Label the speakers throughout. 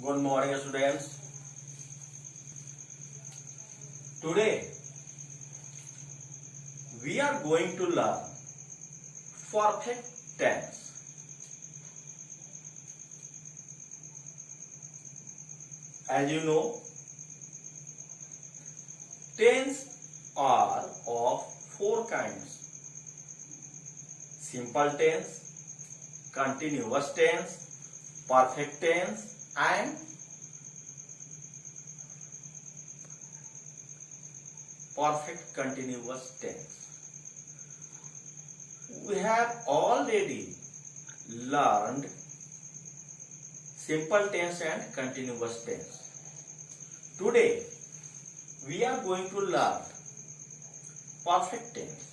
Speaker 1: Good morning, students. Today we are going to learn perfect tense. As you know, tense are of four kinds: simple tense, continuous tense, perfect tense, and perfect continuous tense. We have already learned simple tense and continuous tense. Today we are going to learn perfect tense.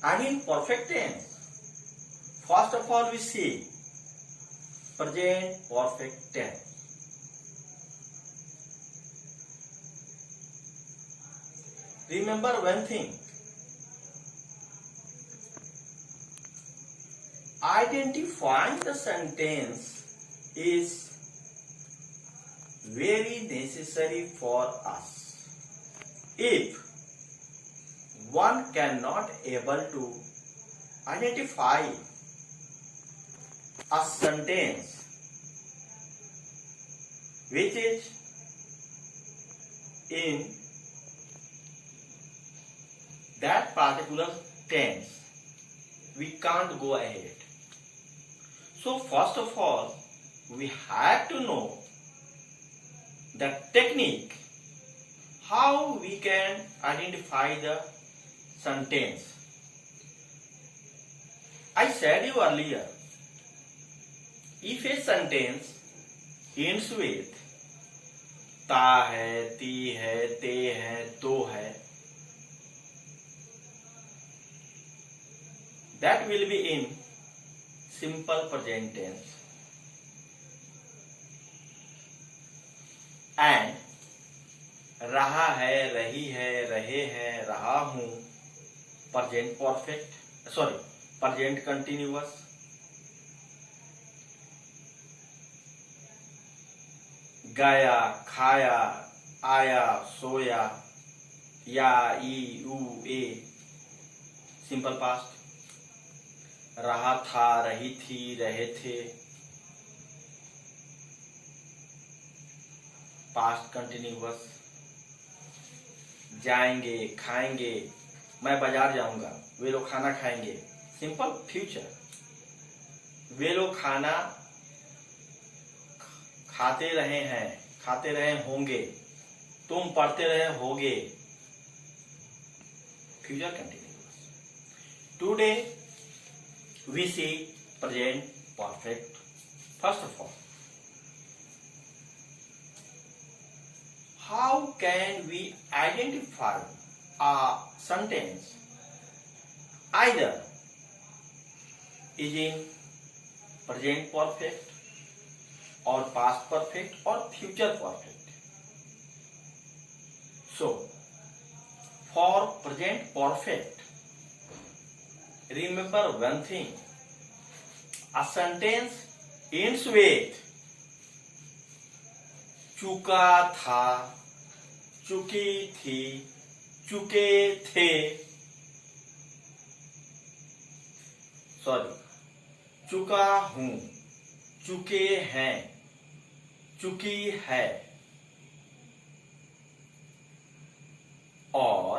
Speaker 1: And in perfect tense, first of all we see present perfect tense. Remember one thing: identifying the sentence is very necessary for us. If one cannot able to identify a sentence which is in that particular tense, we can't go ahead. So first of all, we have to know the technique how we can identify the sentence. I said you earlier, if a sentence ends with ता है, ती है, ते है, तो है, that will be in simple present tense. And रहा है, रही है, रहे हैं, रहा हूं, present perfect, present continuous. गया, खाया, आया, सोया, या, ई, ऊ, ए, सिंपल पास्ट. रहा था, रही थी, रहे थे, पास्ट कंटिन्यूअस. जाएंगे, खाएंगे, मैं बाजार जाऊंगा, वे लोग खाना खाएंगे, सिंपल फ्यूचर. वे लोग खाना खाते रहे हैं, खाते रहे होंगे, तुम पढ़ते रहे होगे, future continuous. Today we see present perfect. First of all, how can we identify a sentence either is in present perfect or past perfect or future perfect? So for present perfect, remember one thing: a sentence ends with चुका था, चुकी थी, चुके थे, चुका हूं, चुके हैं, चुकी है, और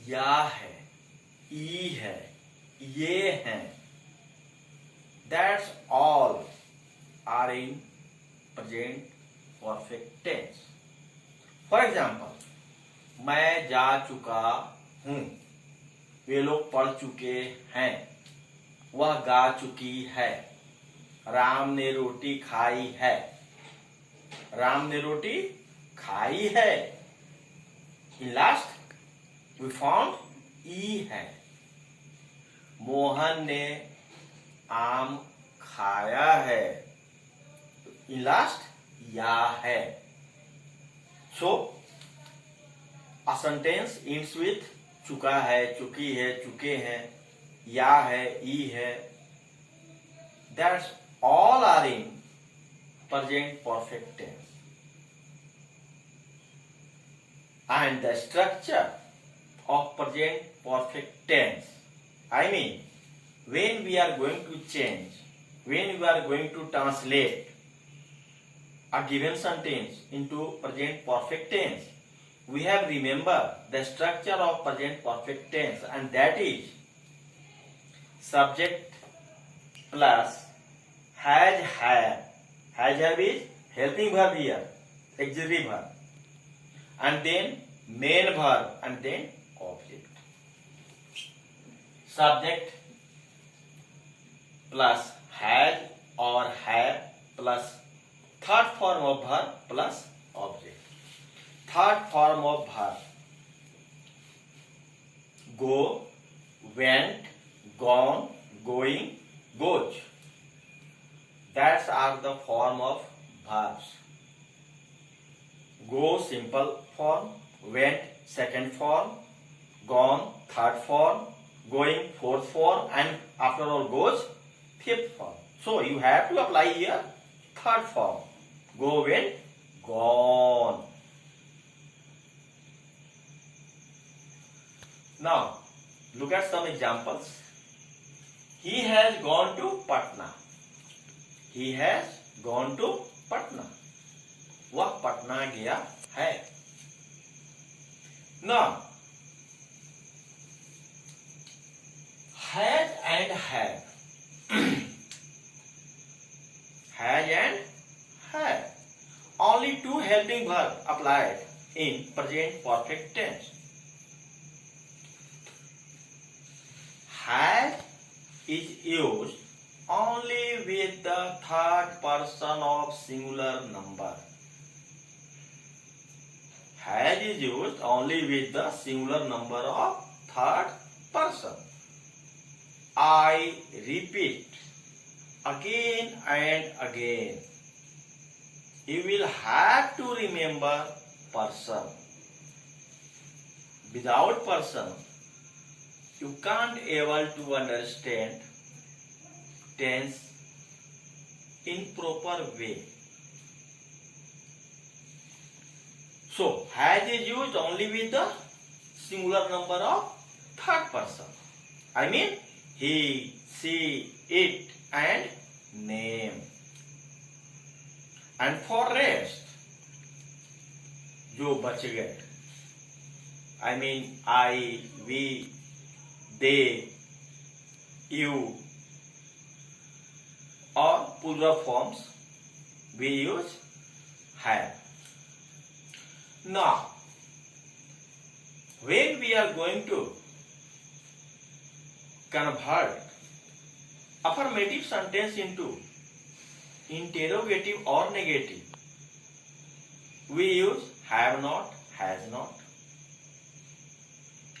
Speaker 1: या है, ई है, ये हैं. That's all are in present perfect tense. For example, मैं जा चुका हूं, वे लोग पढ़ चुके हैं, वह गा चुकी है, राम ने रोटी खाई है, राम ने रोटी खाई है. In last we found ई है. मोहन ने आम खाया है, इन लास्ट या है. सो a sentence ends with चुका है, चुकी है, चुके हैं, या है, ई है, That's all are in present perfect tense. And the structure of present perfect tense, I mean, when we are going to change, when we are going to translate a given sentence into present perfect tense, we have remember the structure of present perfect tense, and that is subject plus has have. Has have is helping verb here, auxiliary verb, and then main verb, and then object. Subject plus has or have plus third form of verb plus object. Third form of verb: go, went, gone, going, goes. That's are the form of verbs. Go simple form, went second form, gone third form, going fourth form, and after all goes fifth form. So you have to apply here third form. Go, went, gone. Now look at some examples. He has gone to Patna. He has gone to Patna. वह पटना गया है. Now, has and have. Has and have. Only two helping verbs applied in present perfect tense. Has is used only with the third person of singular number. Has is used only with the singular number of third person. I repeat again and again. You will have to remember person. Without person, you can't able to understand tense in proper way. So, has is used only with the singular number of third person. I mean, he, she, it, and name. And for rest, जो बच गए, I mean, I, we, they, you, or plural forms, we use have. Now, when we are going to convert affirmative sentence into interrogative or negative, we use have not, has not.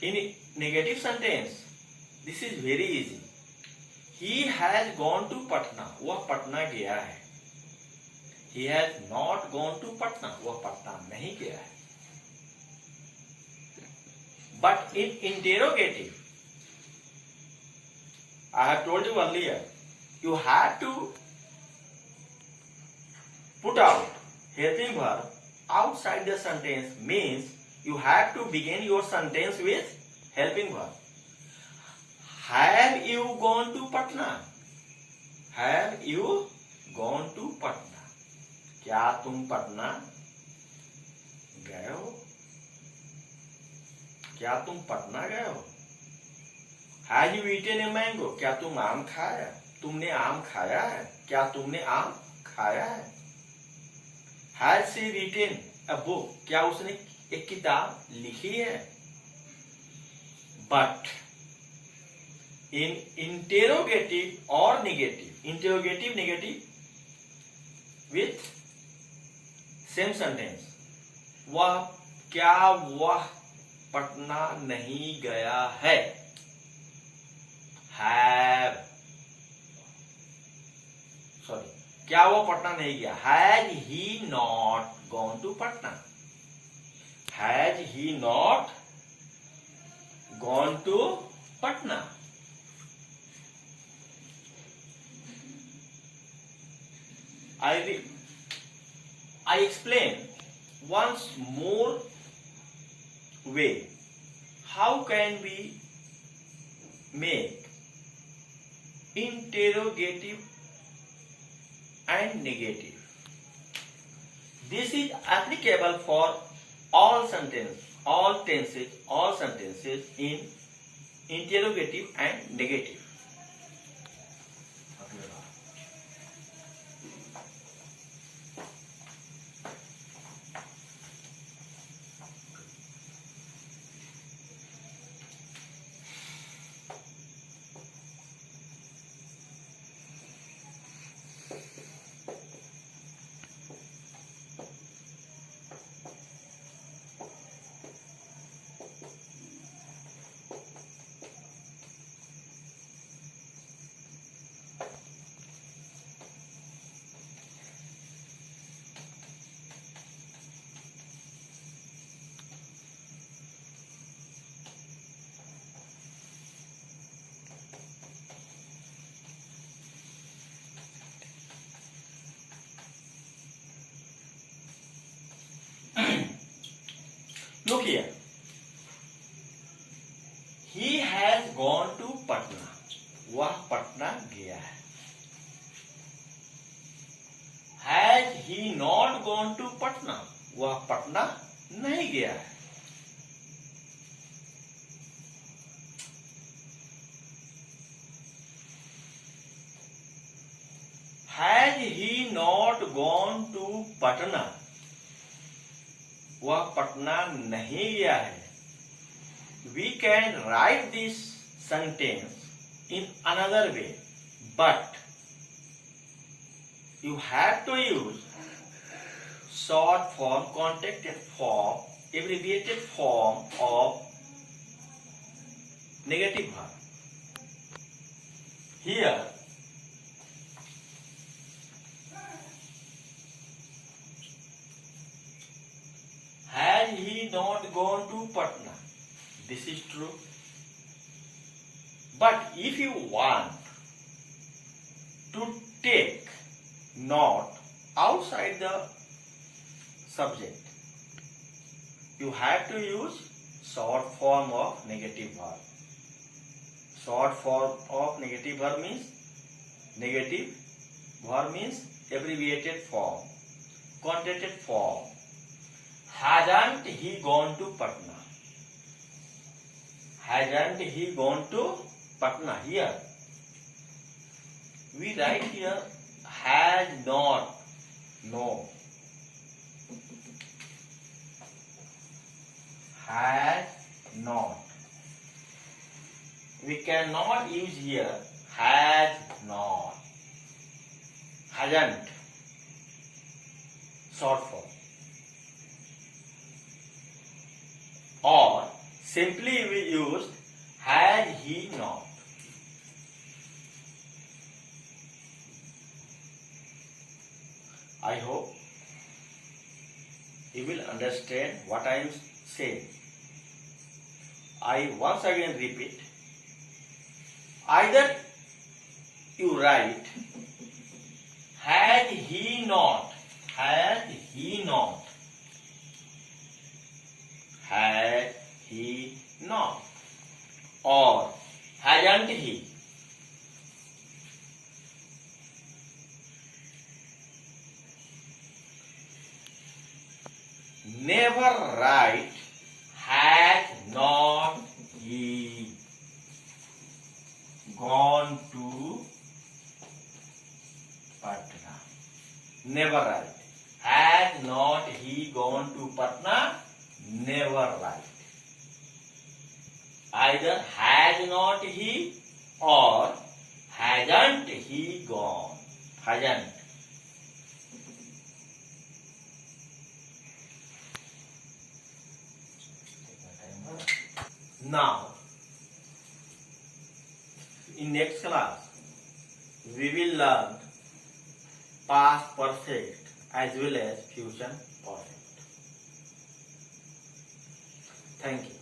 Speaker 1: In negative sentence, this is very easy. He has gone to Patna. वह पटना गया है. He has not gone to Patna. वह पटना नहीं गया है. But in interrogative, I have told you earlier, you have to put out helping verb outside the sentence, means you have to begin your sentence with helping verb. Have you gone to Patna? Have you gone to Patna? क्या तुम पटना गए हो? क्या तुम पटना गए हो? Have you eaten a mango? क्या तुम आम खाया? तुमने आम खाया है? क्या तुमने आम खाया है? Has she written a book? क्या उसने एक किताब लिखी है? But in interrogative or negative, interrogative, negative with same sentence, वह क्या वह पटना नहीं गया है? Have, sorry, क्या वो पटना नहीं गया? Had he not gone to Patna? Had he not gone to Patna? I explain once more way how can we make interrogative and negative. This is applicable for all sentences, all sentences in interrogative and negative. Look here. He has gone to Patna. वह पटना गया है. Has he not gone to Patna? वह पटना नहीं गया है. Has he not gone to Patna? वह पटना नहीं गया है. We can write this sentence in another way, but you have to use short form, contracted form, abbreviated form of negative verb. Here has he not gone to Patna? This is true. But if you want to take not outside the subject, you have to use short form of negative verb. Short form of negative verb means abbreviated form, contracted form. Hasn't he gone to Patna? Hasn't he gone to Patna? Here we write here has not. No. Has not. We cannot use here has not. Hasn't. Short form. Or simply we use had he not. I hope you will understand what I am saying. I once again repeat. Either you write had he not, had he not, had he not, or hasn't he. Never write has not he gone to Patna. Never write. Has not he gone to Patna? Never write. Either has not he or hasn't he gone. Hasn't. Now, in next class, we will learn past perfect as well as future perfect. Thank you.